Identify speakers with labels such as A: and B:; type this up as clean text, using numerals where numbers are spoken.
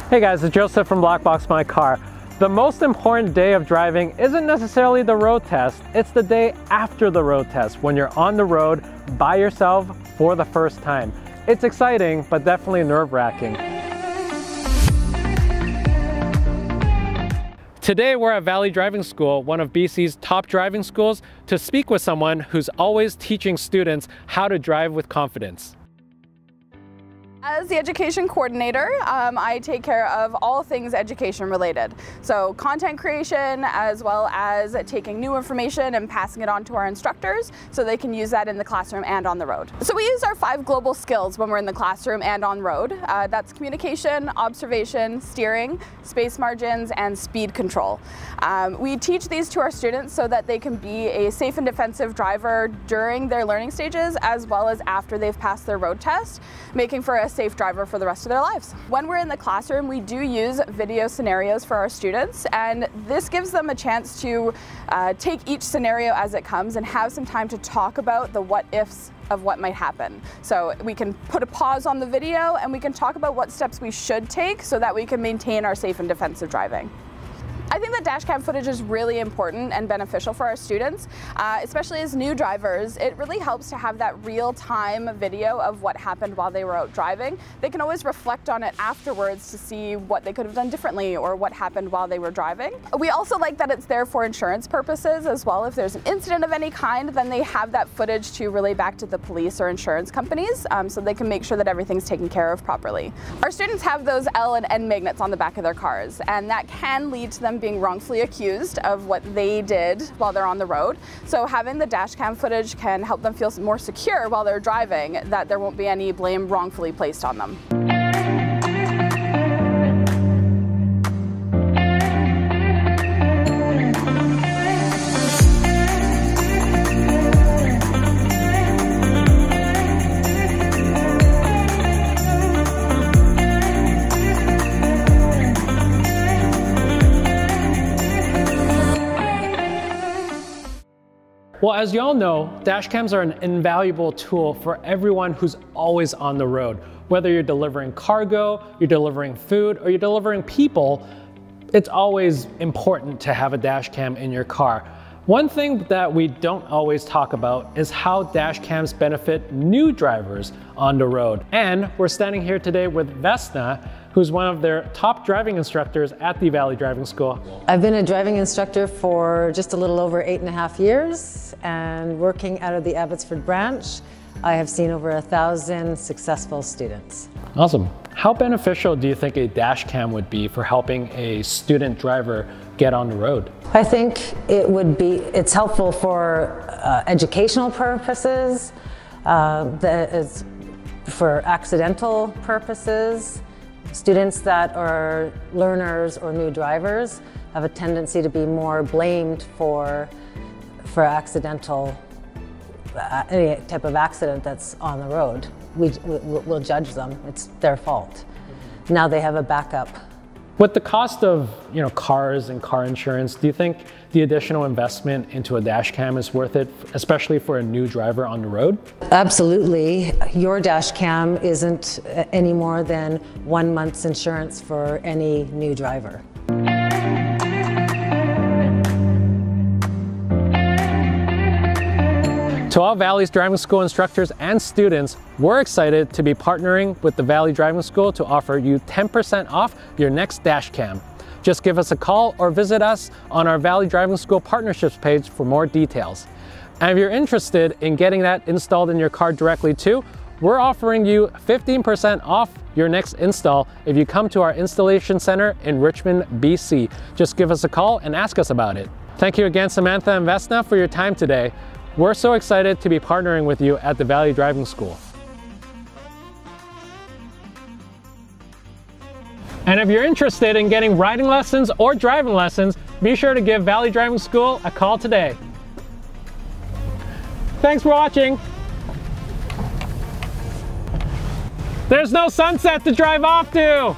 A: Hey guys, it's Joseph from BlackboxMyCar. The most important day of driving isn't necessarily the road test, it's the day after the road test when you're on the road by yourself for the first time. It's exciting, but definitely nerve-wracking. Today we're at Valley Driving School, one of BC's top driving schools, to speak with someone who's always teaching students how to drive with confidence.
B: As the education coordinator, I take care of all things education related. So content creation, as well as taking new information and passing it on to our instructors so they can use that in the classroom and on the road. So we use our 5 global skills when we're in the classroom and on road. That's communication, observation, steering, space margins, and speed control. We teach these to our students so that they can be a safe and defensive driver during their learning stages as well as after they've passed their road test, making for a safe driver for the rest of their lives. When we're in the classroom, we do use video scenarios for our students, and this gives them a chance to take each scenario as it comes and have some time to talk about the what-ifs of what might happen. So we can put a pause on the video and we can talk about what steps we should take so that we can maintain our safe and defensive driving. I think that dashcam footage is really important and beneficial for our students, especially as new drivers. It really helps to have that real-time video of what happened while they were out driving. They can always reflect on it afterwards to see what they could have done differently or what happened while they were driving. We also like that it's there for insurance purposes as well. If there's an incident of any kind, then they have that footage to relay back to the police or insurance companies so they can make sure that everything's taken care of properly. Our students have those L and N magnets on the back of their cars, and that can lead to them being wrongfully accused of what they did while they're on the road. So having the dashcam footage can help them feel more secure while they're driving, that there won't be any blame wrongfully placed on them.
A: Well, as you all know, dashcams are an invaluable tool for everyone who's always on the road. Whether you're delivering cargo, you're delivering food, or you're delivering people, it's always important to have a dashcam in your car. One thing that we don't always talk about is how dashcams benefit new drivers on the road. And we're standing here today with Vesna, who's one of their top driving instructors at the Valley Driving School.
C: I've been a driving instructor for just a little over 8.5 years, and working out of the Abbotsford branch, I have seen over 1,000 successful students.
A: Awesome. How beneficial do you think a dash cam would be for helping a student driver get on the road?
C: I think it's helpful for educational purposes, for accidental purposes. Students that are learners or new drivers have a tendency to be more blamed for accidental, any type of accident that's on the road. We'll judge them, it's their fault. Now they have a backup.
A: With the cost of cars and car insurance, do you think the additional investment into a dash cam is worth it, especially for a new driver on the road?
C: Absolutely. Your dash cam isn't any more than 1 month's insurance for any new driver.
A: To all Valley's Driving School instructors and students, we're excited to be partnering with the Valley Driving School to offer you 10% off your next dash cam. Just give us a call or visit us on our Valley Driving School partnerships page for more details. And if you're interested in getting that installed in your car directly too, we're offering you 15% off your next install if you come to our installation center in Richmond, BC. Just give us a call and ask us about it. Thank you again, Samantha and Vesna, for your time today. We're so excited to be partnering with you at the Valley Driving School. And if you're interested in getting riding lessons or driving lessons, be sure to give Valley Driving School a call today. Thanks for watching. There's no sunset to drive off to.